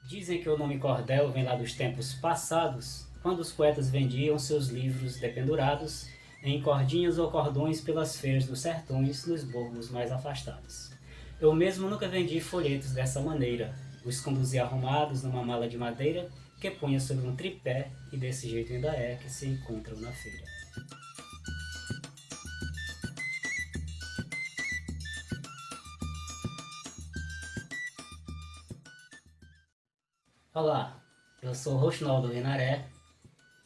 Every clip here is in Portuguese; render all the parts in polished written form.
Dizem que o nome cordel vem lá dos tempos passados, quando os poetas vendiam seus livros dependurados em cordinhas ou cordões pelas feiras dos sertões nos borgos mais afastados. Eu mesmo nunca vendi folhetos dessa maneira, os conduzia arrumados numa mala de madeira que punha sobre um tripé, e desse jeito ainda é que se encontram na feira. Olá, eu sou Rochinaldo Renaré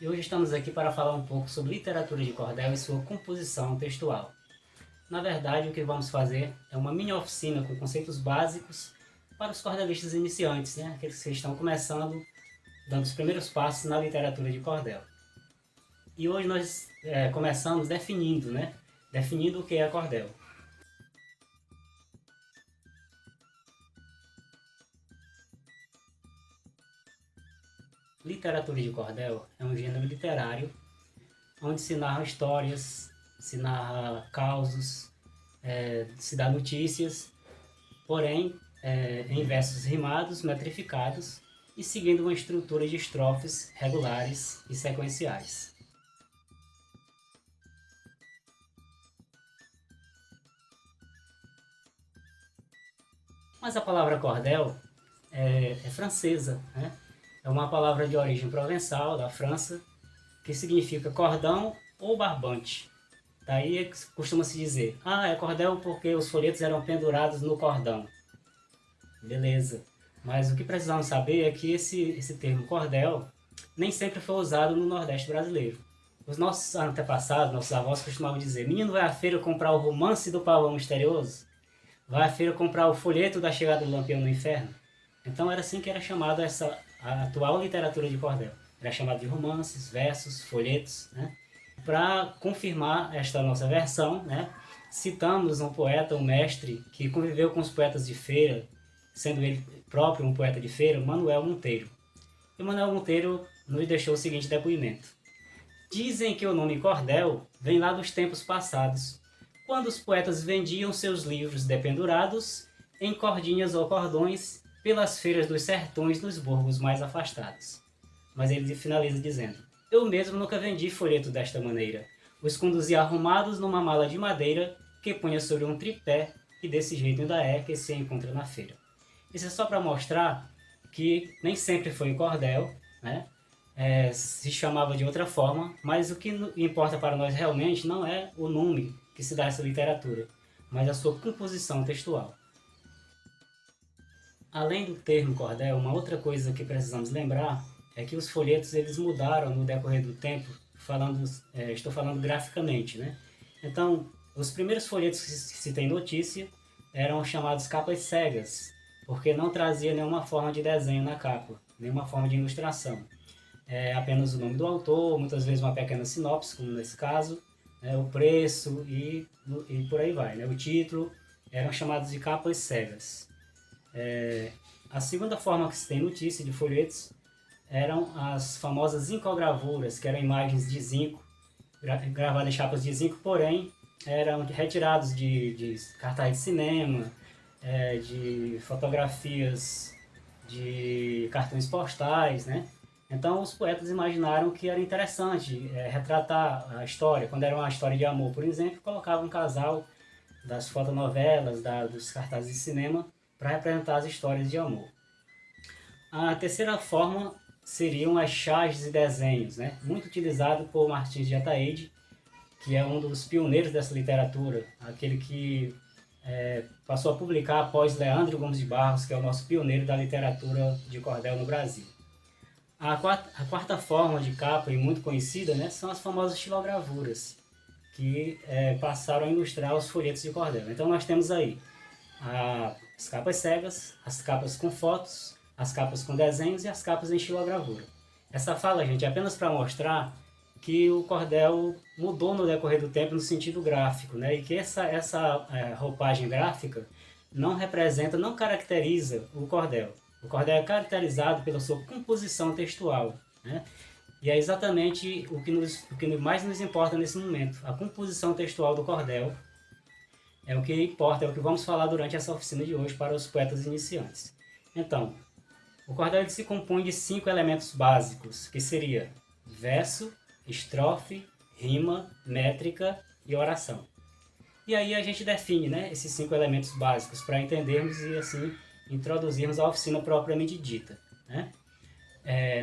e hoje estamos aqui para falar um pouco sobre literatura de cordel e sua composição textual. Na verdade, o que vamos fazer é uma mini oficina com conceitos básicos para os cordelistas iniciantes, né? Aqueles que estão começando, dando os primeiros passos na literatura de cordel. E hoje nós começamos definindo, né? Definindo o que é cordel. Literatura de cordel é um gênero literário onde se narra histórias, se narra causos, se dá notícias, porém em versos rimados, metrificados e seguindo uma estrutura de estrofes regulares e sequenciais. Mas a palavra cordel é francesa, né? É uma palavra de origem provençal, da França, que significa cordão ou barbante. Daí costuma-se dizer, é cordel porque os folhetos eram pendurados no cordão. Beleza. Mas o que precisamos saber é que esse termo cordel nem sempre foi usado no Nordeste brasileiro. Os nossos antepassados, nossos avós costumavam dizer, menino vai à feira comprar o romance do pavão misterioso? Vai à feira comprar o folheto da chegada do Lampião no Inferno? Então era assim que era chamada a atual literatura de cordel. Era chamado de romances, versos, folhetos, né? Para confirmar esta nossa versão, né? Citamos um poeta, um mestre, que conviveu com os poetas de feira, sendo ele próprio um poeta de feira, Manuel Monteiro. E Manuel Monteiro nos deixou o seguinte depoimento. Dizem que o nome cordel vem lá dos tempos passados, quando os poetas vendiam seus livros dependurados em cordinhas ou cordões pelas feiras dos sertões nos borgos mais afastados. Mas ele finaliza dizendo, eu mesmo nunca vendi folheto desta maneira, os conduzia arrumados numa mala de madeira que punha sobre um tripé, e desse jeito ainda é que se encontra na feira. Isso é só para mostrar que nem sempre foi cordel, né? Se chamava de outra forma, mas o que importa para nós realmente não é o nome que se dá a essa literatura, mas a sua composição textual. Além do termo cordel, uma outra coisa que precisamos lembrar é que os folhetos eles mudaram no decorrer do tempo, estou falando graficamente, né? Então, os primeiros folhetos que se tem notícia eram chamados capas cegas, porque não trazia nenhuma forma de desenho na capa, nenhuma forma de ilustração. Apenas o nome do autor, muitas vezes uma pequena sinopse, como nesse caso, o preço e por aí vai, né? O título, eram chamados de capas cegas. A segunda forma que se tem notícia de folhetos eram as famosas incogravuras, que eram imagens de zinco, gravadas em chapas de zinco, porém eram retirados de cartazes de cinema, de fotografias de cartões postais, né? Então os poetas imaginaram que era interessante retratar a história. Quando era uma história de amor, por exemplo, colocavam um casal das fotonovelas, dos cartazes de cinema, para representar as histórias de amor. A terceira forma seriam as charges e desenhos, né? Muito utilizado por Martins de Ataíde, que é um dos pioneiros dessa literatura, aquele que passou a publicar após Leandro Gomes de Barros, que é o nosso pioneiro da literatura de cordel no Brasil. A quarta forma de capa, e muito conhecida, né, são as famosas xilogravuras, que passaram a ilustrar os folhetos de cordel. Então nós temos aí a As capas cegas, as capas com fotos, as capas com desenhos e as capas em estilogravura. Essa fala, gente, é apenas para mostrar que o cordel mudou no decorrer do tempo no sentido gráfico, né? E que essa roupagem gráfica não representa, não caracteriza o cordel. O cordel é caracterizado pela sua composição textual, né? E é exatamente o que mais nos importa nesse momento. A composição textual do cordel é o que importa, é o que vamos falar durante essa oficina de hoje para os poetas iniciantes. Então, o cordel se compõe de 5 elementos básicos, que seria verso, estrofe, rima, métrica e oração. E aí a gente define, né, esses 5 elementos básicos para entendermos e assim introduzirmos a oficina propriamente dita, né?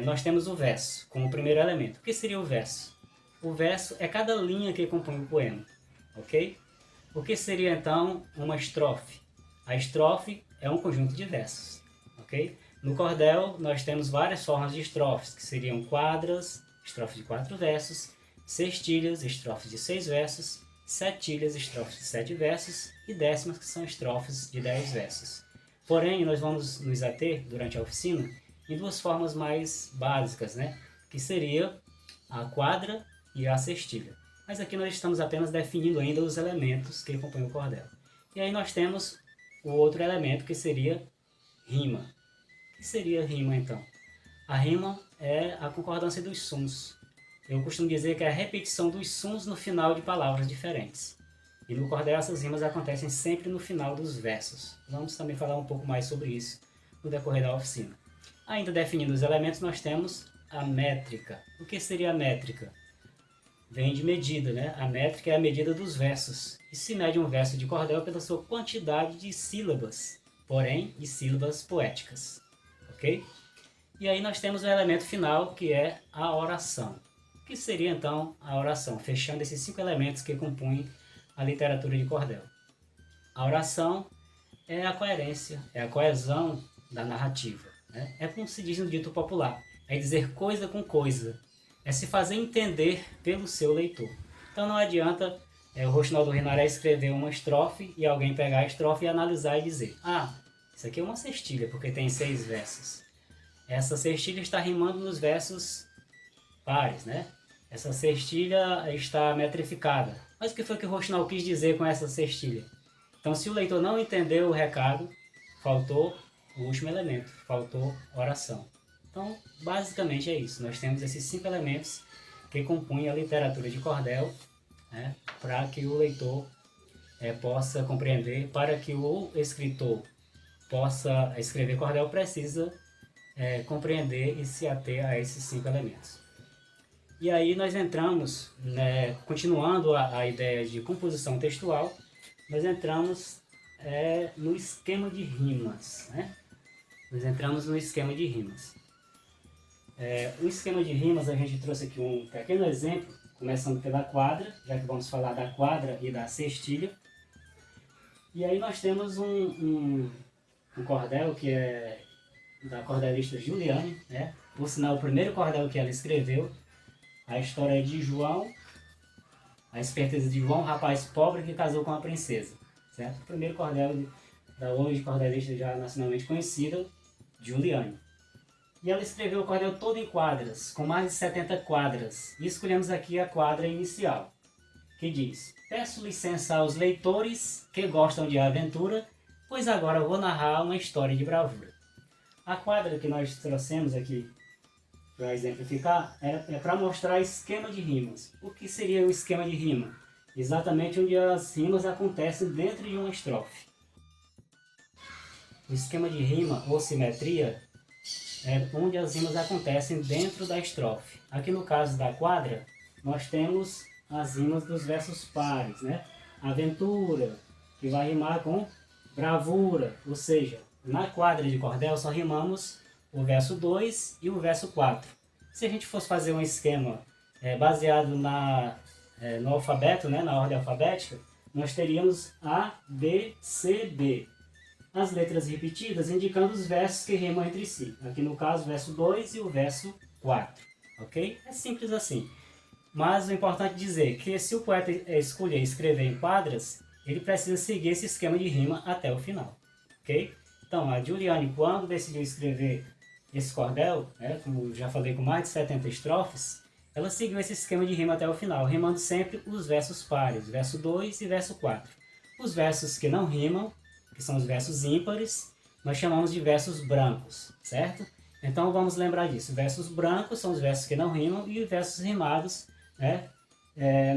Nós temos o verso como primeiro elemento. O que seria o verso? O verso é cada linha que compõe o poema, ok? O que seria então uma estrofe? A estrofe é um conjunto de versos, ok? No cordel nós temos várias formas de estrofes, que seriam quadras, estrofe de 4 versos, sextilhas, estrofes de 6 versos, setilhas, estrofes de 7 versos e décimas, que são estrofes de 10 versos. Porém, nós vamos nos ater, durante a oficina, em 2 formas mais básicas, né? Que seria a quadra e a sextilha. Mas aqui nós estamos apenas definindo ainda os elementos que compõem o cordel. E aí nós temos o outro elemento, que seria rima. O que seria rima, então? A rima é a concordância dos sons. Eu costumo dizer que é a repetição dos sons no final de palavras diferentes. E no cordel essas rimas acontecem sempre no final dos versos. Vamos também falar um pouco mais sobre isso no decorrer da oficina. Ainda definindo os elementos, nós temos a métrica. O que seria a métrica? Vem de medida, né? A métrica é a medida dos versos. E se mede um verso de cordel pela sua quantidade de sílabas, porém de sílabas poéticas. Ok? E aí nós temos o elemento final, que é a oração. O que seria então a oração? Fechando esses 5 elementos que compõem a literatura de cordel. A oração é a coerência, é a coesão da narrativa, né? É como se diz no dito popular, é dizer coisa com coisa, é se fazer entender pelo seu leitor. Então não adianta o Rochinaldo Rinaré escrever uma estrofe e alguém pegar a estrofe e analisar e dizer: ah, isso aqui é uma cestilha porque tem 6 versos. Essa cestilha está rimando nos versos pares, né? Essa cestilha está metrificada. Mas o que foi que o Rochinal quis dizer com essa cestilha? Então, se o leitor não entendeu o recado, faltou o último elemento, faltou oração. Então, basicamente é isso. Nós temos esses 5 elementos que compõem a literatura de cordel, né, para que o leitor possa compreender, para que o escritor possa escrever cordel, precisa compreender e se ater a esses 5 elementos. E aí nós entramos, né, continuando a ideia de composição textual, nós entramos no esquema de rimas, né? Nós entramos no esquema de rimas. O esquema de rimas, a gente trouxe aqui um pequeno exemplo, começando pela quadra, já que vamos falar da quadra e da sextilha. E aí nós temos um cordel que é da cordelista Juliane, né? Por sinal, o primeiro cordel que ela escreveu. A história é de João, a esperteza de João, um rapaz pobre que casou com uma princesa, certo? O primeiro cordel da hoje cordelista já nacionalmente conhecida, Juliane. E ela escreveu o cordel todo em quadras, com mais de 70 quadras. E escolhemos aqui a quadra inicial, que diz: peço licença aos leitores que gostam de aventura, pois agora vou narrar uma história de bravura. A quadra que nós trouxemos aqui para exemplificar, é para mostrar esquema de rimas. O que seria o esquema de rima? Exatamente onde as rimas acontecem dentro de uma estrofe. O esquema de rima ou simetria é onde as rimas acontecem dentro da estrofe. Aqui no caso da quadra, nós temos as rimas dos versos pares, né? Aventura, que vai rimar com bravura, ou seja, na quadra de cordel só rimamos o verso 2 e o verso 4. Se a gente fosse fazer um esquema baseado no alfabeto, né, na ordem alfabética, nós teríamos A, B, C, D. As letras repetidas indicando os versos que rimam entre si. Aqui no caso, o verso 2 e o verso 4. Ok? É simples assim. Mas o importante é dizer que se o poeta escolher escrever em quadras, ele precisa seguir esse esquema de rima até o final. ok? Então, a Giuliane, quando decidiu escrever esse cordel, né, como já falei, com mais de 70 estrofes, ela seguiu esse esquema de rima até o final, rimando sempre os versos pares, verso 2 e verso 4. Os versos que não rimam, que são os versos ímpares, nós chamamos de versos brancos, certo? Então vamos lembrar disso. Versos brancos são os versos que não rimam e versos rimados, né?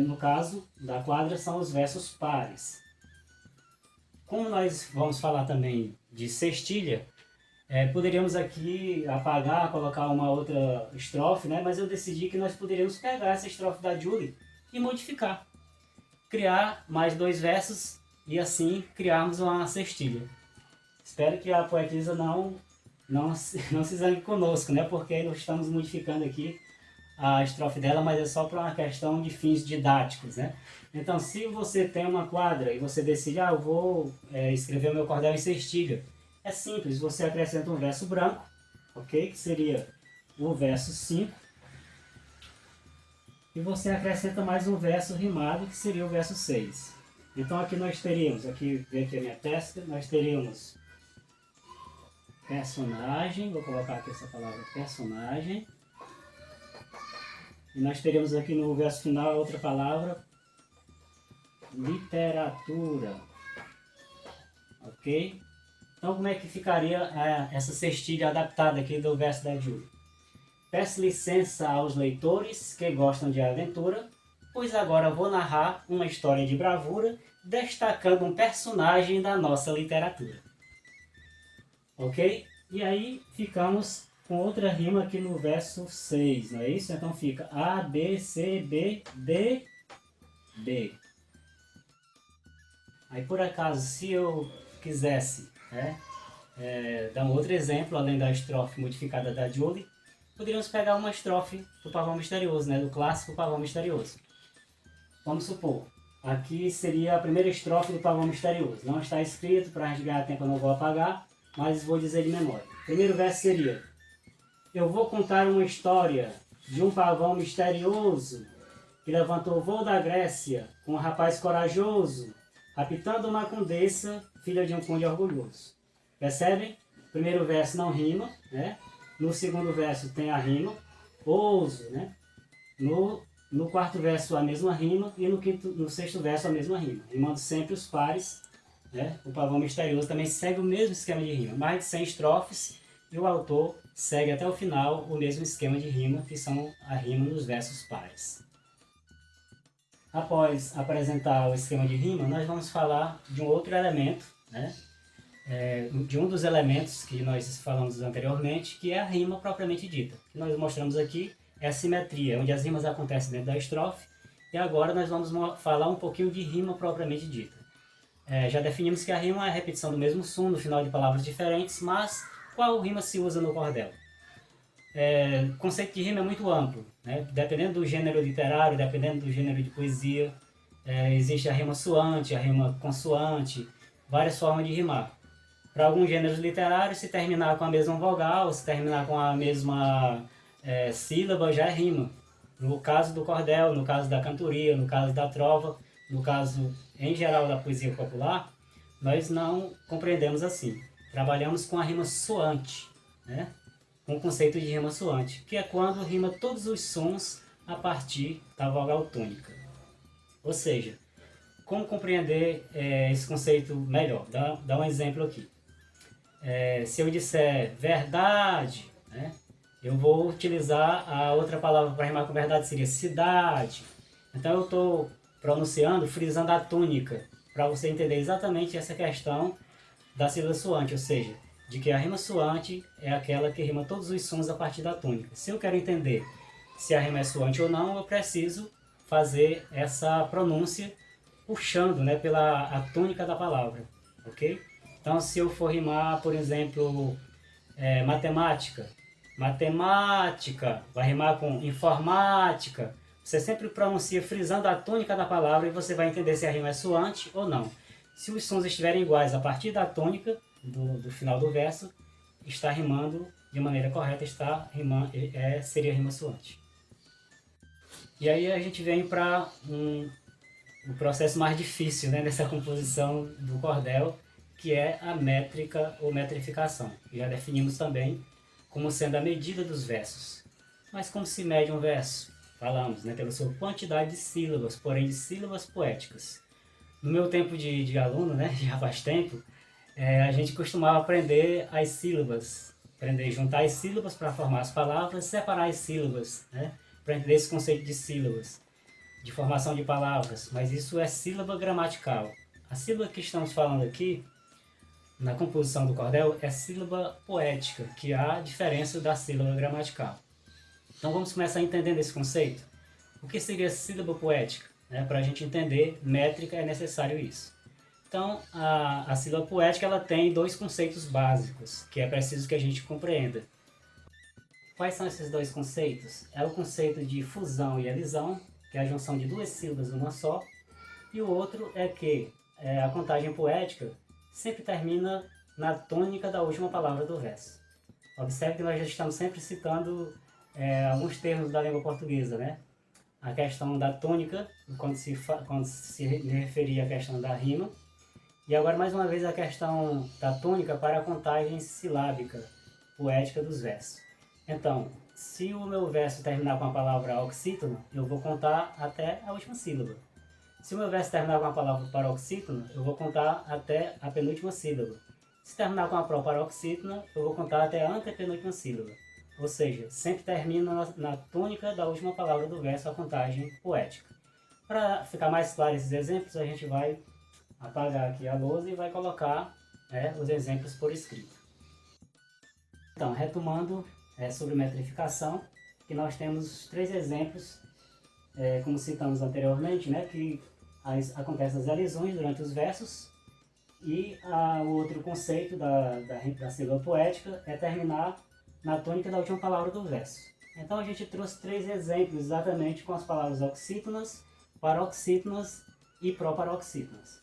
No caso da quadra, são os versos pares. Como nós vamos falar também de sextilha, poderíamos aqui apagar, colocar uma outra estrofe, né? Mas eu decidi que nós poderíamos pegar essa estrofe da Julie e modificar. Criar mais 2 versos e assim criarmos uma sextilha. Espero que a poetisa não se zangue conosco, né? Porque nós estamos modificando aqui a estrofe dela, mas é só para uma questão de fins didáticos, né? Então, se você tem uma quadra e você decide, eu vou escrever o meu cordel em sextilha, é simples, você acrescenta um verso branco, ok? Que seria o verso 5, e você acrescenta mais um verso rimado, que seria o verso 6. Então aqui nós teríamos, vem aqui a minha testa, nós teríamos personagem, vou colocar aqui essa palavra personagem, e nós teríamos aqui no verso final outra palavra, literatura, ok? Então como é que ficaria essa cestilha adaptada aqui do verso da Júlia? Peço licença aos leitores que gostam de aventura, pois agora vou narrar uma história de bravura, destacando um personagem da nossa literatura. Ok? E aí ficamos com outra rima aqui no verso 6, não é isso? Então fica A, B, C, B, D, B. Aí por acaso, se eu quisesse dar um outro exemplo, além da estrofe modificada da Julie, poderíamos pegar uma estrofe do Pavão Misterioso, né? Do clássico Pavão Misterioso. Vamos supor, aqui seria a primeira estrofe do Pavão Misterioso. Não está escrito, para rasgar tempo eu não vou apagar, mas vou dizer de memória. O primeiro verso seria: eu vou contar uma história de um pavão misterioso que levantou o voo da Grécia com um rapaz corajoso, raptando uma condessa, filha de um conde orgulhoso. Percebem? O primeiro verso não rima, né? No segundo verso tem a rima, ouso, né? No quarto verso a mesma rima e no sexto verso a mesma rima, rimando sempre os pares, né? O Pavão Misterioso também segue o mesmo esquema de rima, mais de 100 estrofes, e o autor segue até o final o mesmo esquema de rima, que são a rima nos versos pares. Após apresentar o esquema de rima, nós vamos falar de um outro elemento, né? De um dos elementos que nós falamos anteriormente, que é a rima propriamente dita. O que nós mostramos aqui é a simetria, onde as rimas acontecem dentro da estrofe, e agora nós vamos falar um pouquinho de rima propriamente dita. Já definimos que a rima é a repetição do mesmo som no final de palavras diferentes, mas qual rima se usa no cordel? O conceito de rima é muito amplo, né? Dependendo do gênero literário, dependendo do gênero de poesia, existe a rima soante, a rima consoante, várias formas de rimar. Para alguns gêneros literários, se terminar com a mesma vogal, se terminar com a mesma sílaba, já é rima. No caso do cordel, no caso da cantoria, no caso da trova, no caso, em geral, da poesia popular, nós não compreendemos assim. Trabalhamos com a rima soante, né? Com o conceito de rima soante, que é quando rima todos os sons a partir da vogal tônica. Ou seja, como compreender esse conceito melhor? Dá um exemplo aqui. Se eu disser verdade, né, eu vou utilizar a outra palavra para rimar com verdade, seria cidade. Então eu estou pronunciando, frisando a tônica, para você entender exatamente essa questão da sílaba soante, ou seja, de que a rima soante é aquela que rima todos os sons a partir da tônica. Se eu quero entender se a rima é soante ou não, eu preciso fazer essa pronúncia puxando, né, pela a tônica da palavra, ok? Então, se eu for rimar, por exemplo, matemática, matemática, vai rimar com informática, você sempre pronuncia frisando a tônica da palavra e você vai entender se a rima é soante ou não. Se os sons estiverem iguais a partir da tônica do final do verso, está rimando de maneira correta, seria rima soante. E aí a gente vem para o processo mais difícil, né, dessa composição do cordel, que é a métrica ou metrificação. Já definimos também como sendo a medida dos versos. Mas como se mede um verso? Falamos, né, pela sua quantidade de sílabas, porém de sílabas poéticas. No meu tempo de aluno, né, já faz tempo, a gente costumava aprender as sílabas, aprender a juntar as sílabas para formar as palavras, separar as sílabas, né, para entender esse conceito de sílabas, de formação de palavras, mas isso é sílaba gramatical. A sílaba que estamos falando aqui, na composição do cordel, é sílaba poética, que há diferença da sílaba gramatical. Então vamos começar entendendo esse conceito. O que seria sílaba poética? Para a gente entender métrica é necessário isso. Então a sílaba poética ela tem dois conceitos básicos, que é preciso que a gente compreenda. Quais são esses dois conceitos? É o conceito de fusão e elisão, que é a junção de duas sílabas numa só, e o outro é que a contagem poética sempre termina na tônica da última palavra do verso. Observe que nós já estamos sempre citando alguns termos da língua portuguesa, né? A questão da tônica, quando se referia à questão da rima, e agora mais uma vez a questão da tônica para a contagem silábica poética dos versos. Então, se o meu verso terminar com a palavra oxítono, eu vou contar até a última sílaba. Se o meu verso terminar com a palavra paroxítona, eu vou contar até a penúltima sílaba. Se terminar com a proparoxítona, eu vou contar até a antepenúltima sílaba. Ou seja, sempre termina na tônica da última palavra do verso a contagem poética. Para ficar mais claro esses exemplos, a gente vai apagar aqui a lousa e vai colocar os exemplos por escrito. Então, retomando sobre metrificação, que nós temos três exemplos, como citamos anteriormente, né, que acontecem as elisões durante os versos, e o outro conceito da sílaba poética é terminar na tônica da última palavra do verso. Então a gente trouxe três exemplos exatamente com as palavras oxítonas, paroxítonas e proparoxítonas.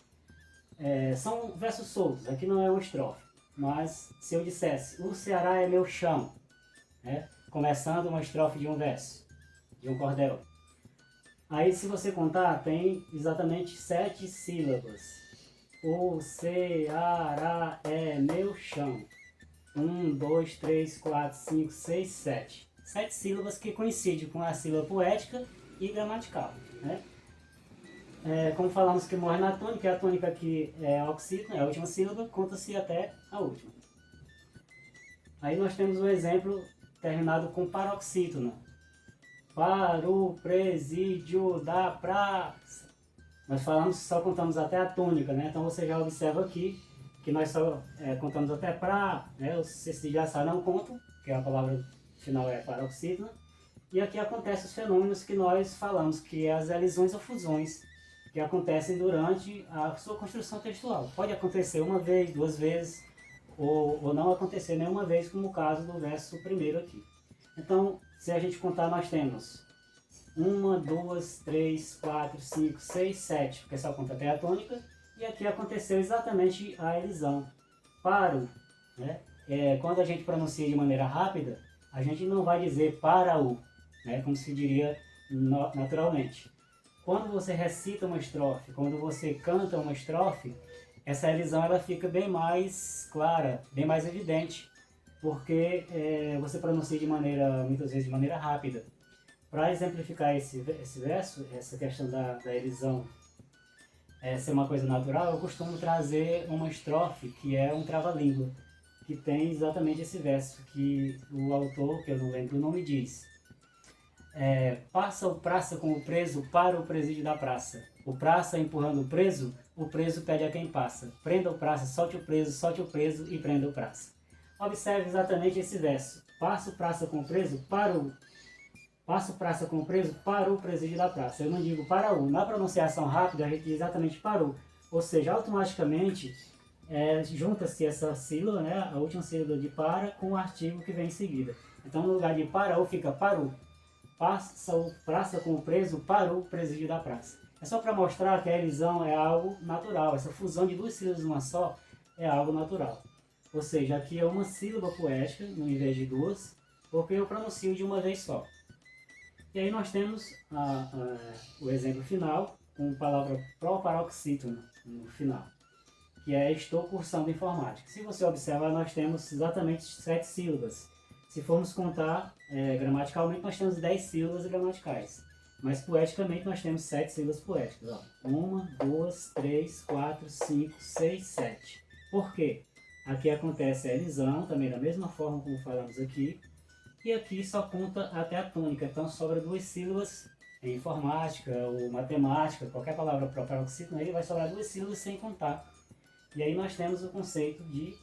São versos soltos, aqui não é uma estrofe, mas se eu dissesse, o Ceará é meu chão, começando uma estrofe de um verso, de um cordel. Aí se você contar, tem exatamente 7 sílabas. O Ceará é meu chão. 1, 2, 3, 4, 5, 6, 7. 7 sílabas que coincidem com a sílaba poética e gramatical. Como falamos que morre na tônica, a tônica aqui é a oxítona, é a última sílaba, conta-se até a última. Aí nós temos um exemplo terminado com paroxítona. Para o presídio da praça. Nós só contamos até a tônica, né? Então você já observa aqui que nós só contamos até pra, né? Os cestos não contam, que a palavra final é paroxítona. E aqui acontecem os fenômenos que nós falamos, que é as elisões ou fusões, que acontecem durante a sua construção textual. Pode acontecer uma vez, duas vezes, ou não acontecer nenhuma vez, como o caso do verso primeiro aqui. Então, se a gente contar, nós temos 1, 2, 3, 4, 5, 6, 7, porque só conta até a tônica, e aqui aconteceu exatamente a elisão. Paro, né? Quando a gente pronuncia de maneira rápida, a gente não vai dizer para o, né? Como se diria naturalmente. Quando você recita uma estrofe, quando você canta uma estrofe, essa elisão ela fica bem mais clara, bem mais evidente, porque você pronuncia muitas vezes de maneira rápida. Para exemplificar esse verso, essa questão da elisão ser uma coisa natural, eu costumo trazer uma estrofe que é um trava-língua, que tem exatamente esse verso, que o autor, que eu não lembro o nome, diz: passa o praça com o preso para o presídio da praça. O praça empurrando o preso pede a quem passa. Prenda o praça, solte o preso e prenda o praça. Observe exatamente esse verso. Passa o praça com o preso para o presídio da praça. Eu não digo para o. Na pronunciação rápida, a gente diz exatamente para o. Ou seja, automaticamente junta-se essa sílaba, né, a última sílaba de para, com o artigo que vem em seguida. Então, no lugar de para o, fica parou. Passa o praça com o preso para o presídio da praça. É só para mostrar que a elisão é algo natural. Essa fusão de duas sílabas numa só é algo natural. Ou seja, aqui é uma sílaba poética, no invés de duas, porque eu pronuncio de uma vez só. E aí nós temos o exemplo final, com a palavra proparoxítona no final, que é estou cursando informática. Se você observar, nós temos exatamente 7 sílabas. Se formos contar gramaticalmente, nós temos 10 sílabas gramaticais. Mas poeticamente nós temos 7 sílabas poéticas. Ó. 1, 2, 3, 4, 5, 6, 7. Por quê? Aqui acontece a elisão, também da mesma forma como falamos aqui. E aqui só conta até a tônica. Então sobra 2 sílabas em informática ou matemática, qualquer palavra para paroxítono aí vai sobrar 2 sílabas sem contar. E aí nós temos o conceito de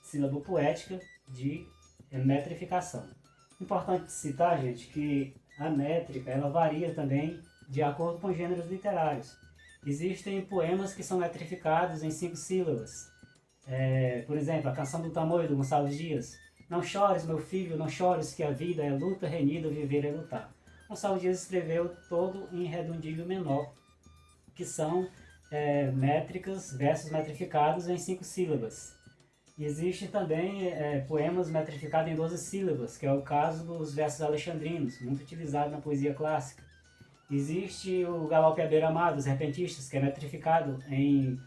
sílaba poética, de metrificação. Importante citar, gente, que a métrica ela varia também de acordo com gêneros literários. Existem poemas que são metrificados em 5 sílabas. Por exemplo, a Canção do Tamoio, do Gonçalves Dias. Não chores, meu filho, não chores, que a vida é luta, renhida, viver é lutar. Gonçalves Dias escreveu todo em redondilho menor, que são métricas, versos metrificados em 5 sílabas. Existe também poemas metrificados em 12 sílabas, que é o caso dos versos alexandrinos, muito utilizado na poesia clássica. Existe o Galope à beira-mar dos repentistas, que é metrificado em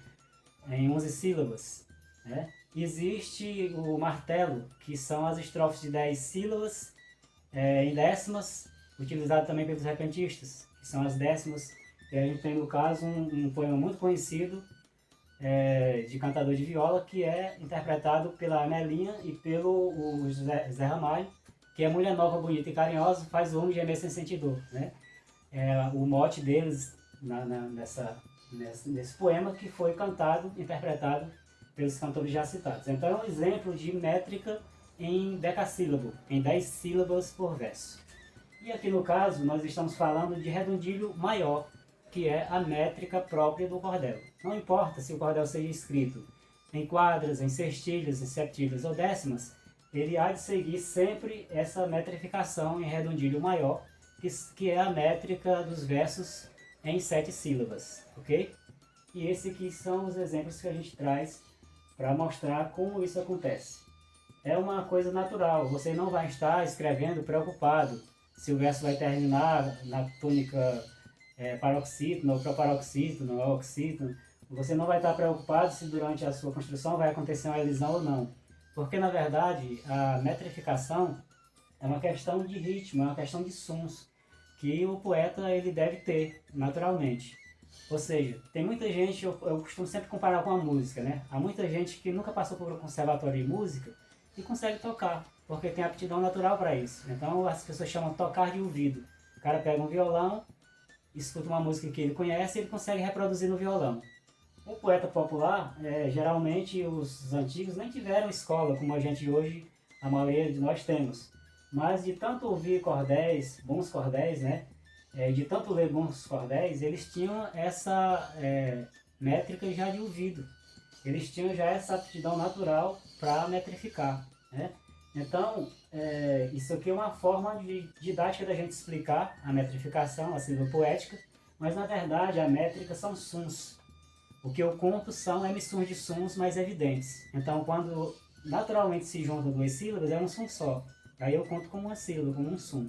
11 sílabas. Né? Existe o martelo, que são as estrofes de 10 sílabas em décimas, utilizado também pelos repentistas, que são as décimas. E a gente tem no caso um poema muito conhecido de cantador de viola, que é interpretado pela Amelinha e pelo Zé Ramalho, que é mulher nova, bonita e carinhosa, faz o homem gemer sem sentir dor. Né? O mote deles nesse poema que foi cantado, interpretado pelos cantores já citados. Então é um exemplo de métrica em decassílabo, em 10 sílabas por verso. E aqui no caso nós estamos falando de redondilho maior, que é a métrica própria do cordel. Não importa se o cordel seja escrito em quadras, em sextilhas, em septilhas ou décimas, ele há de seguir sempre essa metrificação em redondilho maior, que é a métrica dos versos em 7 sílabas, ok? E esses aqui são os exemplos que a gente traz para mostrar como isso acontece. É uma coisa natural, você não vai estar escrevendo preocupado se o verso vai terminar na tônica paroxítono ou proparoxítono ou oxítono. Você não vai estar preocupado se durante a sua construção vai acontecer uma elisão ou não. Porque na verdade a metrificação é uma questão de ritmo, é uma questão de sons que o poeta ele deve ter naturalmente. Ou seja, tem muita gente, eu costumo sempre comparar com a música, né? Há muita gente que nunca passou por um conservatório de música e consegue tocar, porque tem aptidão natural para isso. Então as pessoas chamam de tocar de ouvido. O cara pega um violão, escuta uma música que ele conhece e ele consegue reproduzir no violão. O poeta popular, geralmente os antigos nem tiveram escola como a gente hoje, a maioria de nós temos. Mas de tanto ouvir cordéis, bons cordéis, né? De tanto ler bons cordéis, eles tinham essa métrica já de ouvido. Eles tinham já essa aptidão natural para metrificar. Né? Então, isso aqui é uma forma didática da gente explicar a metrificação, a sílaba poética, mas na verdade a métrica são sons. O que eu conto são emissões de sons mais evidentes. Então, quando naturalmente se juntam 2 sílabas, é um som só. Aí eu conto como uma sílaba, como um som.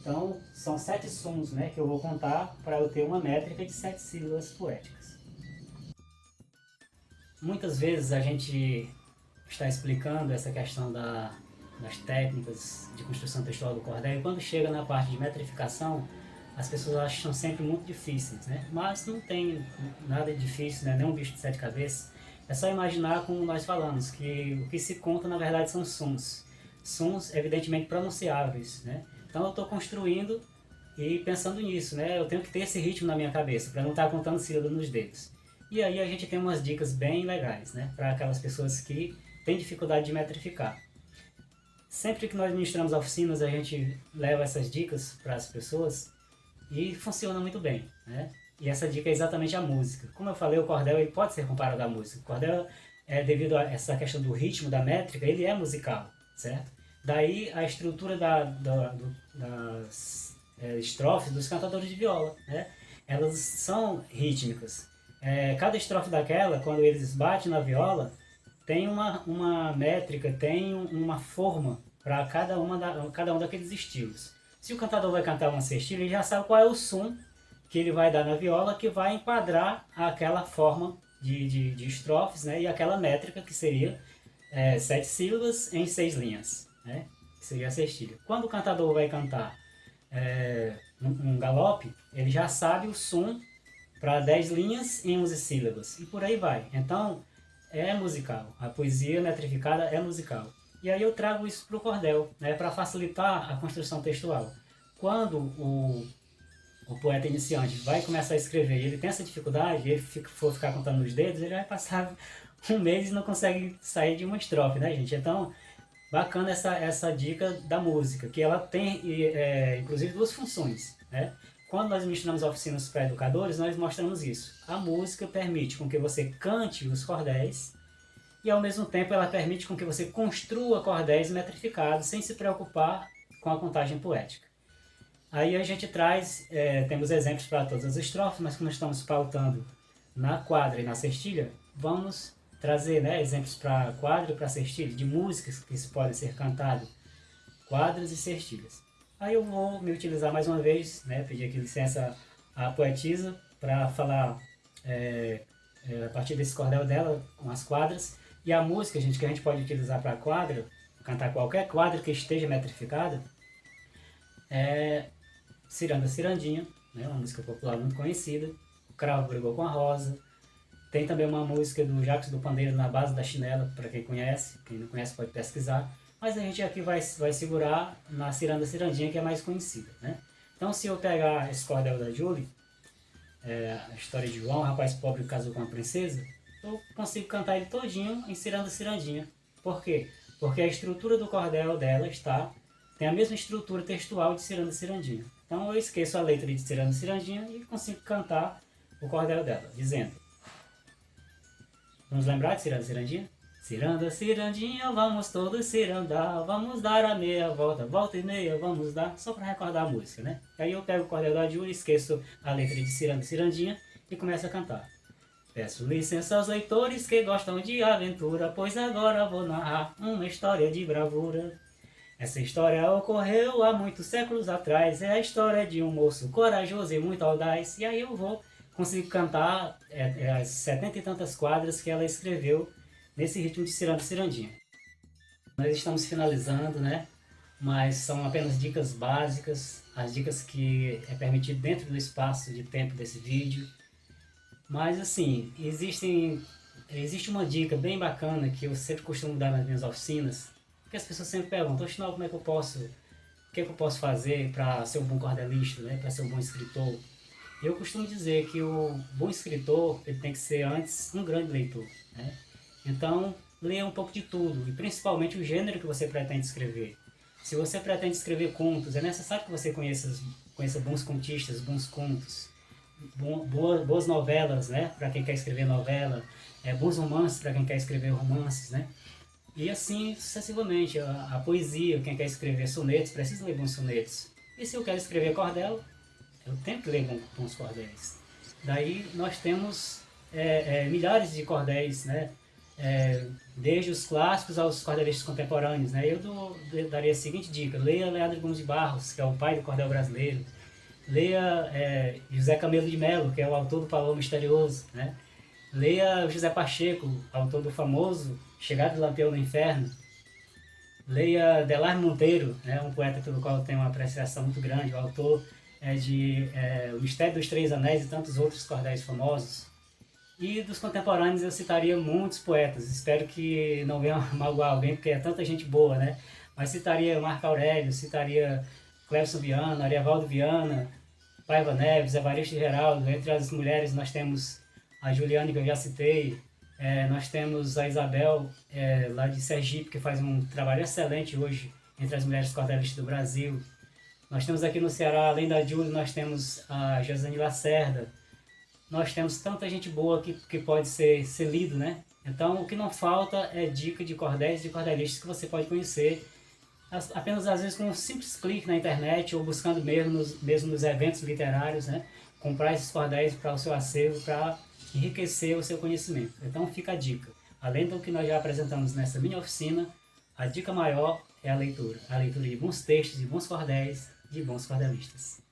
Então, são 7 sons, né, que eu vou contar para eu ter uma métrica de 7 sílabas poéticas. Muitas vezes a gente está explicando essa questão das técnicas de construção textual do cordel e quando chega na parte de metrificação, as pessoas acham sempre muito difíceis, né? Mas não tem nada de difícil, né? Nem um bicho de 7 cabeças. É só imaginar como nós falamos, que o que se conta na verdade são sons. Sons evidentemente pronunciáveis, né? Então eu estou construindo e pensando nisso, né? Eu tenho que ter esse ritmo na minha cabeça, para não estar contando sílabas nos dedos. E aí a gente tem umas dicas bem legais, né? Para aquelas pessoas que têm dificuldade de metrificar. Sempre que nós ministramos oficinas, a gente leva essas dicas para as pessoas e funciona muito bem, né? E essa dica é exatamente a música. Como eu falei, o cordel ele pode ser comparado à música. O cordel, devido a essa questão do ritmo, da métrica, ele é musical, certo? Daí a estrutura das estrofes dos cantadores de viola, né? Elas são rítmicas. Cada estrofe daquela, quando eles batem na viola, tem uma métrica, tem uma forma para cada um daqueles estilos. Se o cantador vai cantar uma sextilha, ele já sabe qual é o som que ele vai dar na viola que vai enquadrar aquela forma de estrofes, né? E aquela métrica que seria 7 sílabas em 6 linhas, né? Que seria a sextilha. Quando o cantador vai cantar um galope, ele já sabe o som para 10 linhas em 11 sílabas, e por aí vai. Então, é musical. A poesia metrificada é musical. E aí eu trago isso para o cordel, né, para facilitar a construção textual. Quando o poeta iniciante vai começar a escrever e ele tem essa dificuldade, ele for ficar contando nos dedos, ele vai passar um mês e não consegue sair de uma estrofe, né, gente? Então, bacana essa dica da música, que ela tem, inclusive, duas funções, né? Quando nós ministramos oficinas para educadores, nós mostramos isso. A música permite com que você cante os cordéis e, ao mesmo tempo, ela permite com que você construa cordéis metrificados sem se preocupar com a contagem poética. Aí a gente traz, temos exemplos para todas as estrofes, mas como estamos pautando na quadra e na cestilha, vamos trazer, né, exemplos para quadra e para cestilha, de músicas que podem ser cantadas, quadras e cestilhas. Aí eu vou me utilizar mais uma vez, né, pedir aqui licença à poetisa para falar a partir desse cordel dela com as quadras. E a música, gente, que a gente pode utilizar para quadra, cantar qualquer quadra que esteja metrificada, é Ciranda Cirandinha, né, uma música popular muito conhecida. O Cravo Brigou com a Rosa. Tem também uma música do Jacques do Pandeiro, Na Base da Chinela, para quem conhece. Quem não conhece pode pesquisar. Mas a gente aqui vai segurar na Ciranda Cirandinha, que é mais conhecida, né? Então, se eu pegar esse cordel da Julie, a história de João, um rapaz pobre que casou com uma princesa, eu consigo cantar ele todinho em Ciranda Cirandinha. Por quê? Porque a estrutura do cordel dela tem a mesma estrutura textual de Ciranda Cirandinha. Então, eu esqueço a letra de Ciranda Cirandinha e consigo cantar o cordel dela, dizendo... Vamos lembrar de Ciranda Cirandinha? Ciranda, cirandinha, vamos todos cirandar, vamos dar a meia volta, volta e meia, vamos dar, só para recordar a música, né? Aí eu pego o cordel da Júlia, esqueço a letra de Ciranda, cirandinha e começo a cantar. Peço licença aos leitores que gostam de aventura, pois agora vou narrar uma história de bravura. Essa história ocorreu há muitos séculos atrás, é a história de um moço corajoso e muito audaz, e aí eu consigo cantar as 70 e tantas quadras que ela escreveu nesse ritmo de Ciranda Cirandinha. Nós estamos finalizando, né? Mas são apenas dicas básicas, as dicas que é permitido dentro do espaço de tempo desse vídeo. Mas assim, existe uma dica bem bacana que eu sempre costumo dar nas minhas oficinas, porque as pessoas sempre perguntam, Oxinol, como é que eu posso, o que é que eu posso fazer para ser um bom cordelista, né? Para ser um bom escritor? Eu costumo dizer que o bom escritor ele tem que ser antes um grande leitor, né? Então, leia um pouco de tudo, e principalmente o gênero que você pretende escrever. Se você pretende escrever contos, é necessário que você conheça bons contistas, bons contos, boas novelas, né, para quem quer escrever novela, bons romances para quem quer escrever romances, né? E assim sucessivamente, a poesia, quem quer escrever sonetos, precisa ler bons sonetos. E se eu quero escrever cordel, eu tenho que ler bons cordéis. Daí nós temos milhares de cordéis, né? Desde os clássicos aos cordelistas contemporâneos, né? Eu daria a seguinte dica: leia Leandro Gomes de Barros, que é o pai do cordel brasileiro. Leia José Camelo de Melo, que é o autor do Pavão Misterioso, né? Leia José Pacheco, autor do famoso Chegada do Lampião no Inferno. Leia Delar Monteiro, né? Um poeta pelo qual eu tenho uma apreciação muito grande, o autor de O Mistério dos Três Anéis e tantos outros cordéis famosos. E dos contemporâneos eu citaria muitos poetas, espero que não venha magoar alguém, porque é tanta gente boa, né? Mas citaria Marco Aurélio, citaria Clébson Viana, Ariovaldo Viana, Paiva Neves, Evaristo Geraldo. Entre as mulheres nós temos a Juliane, que eu já citei, nós temos a Isabel, lá de Sergipe, que faz um trabalho excelente hoje entre as mulheres cordelistas do Brasil. Nós temos aqui no Ceará, além da Júlia, nós temos a Josane Lacerda. Nós temos tanta gente boa que pode ser lido, né? Então, o que não falta é dica de cordéis e de cordelistas que você pode conhecer apenas às vezes com um simples clique na internet ou buscando mesmo nos eventos literários, né? Comprar esses cordéis para o seu acervo, para enriquecer o seu conhecimento. Então, fica a dica. Além do que nós já apresentamos nessa mini oficina, a dica maior é a leitura de bons textos, de bons cordéis, de bons cordelistas.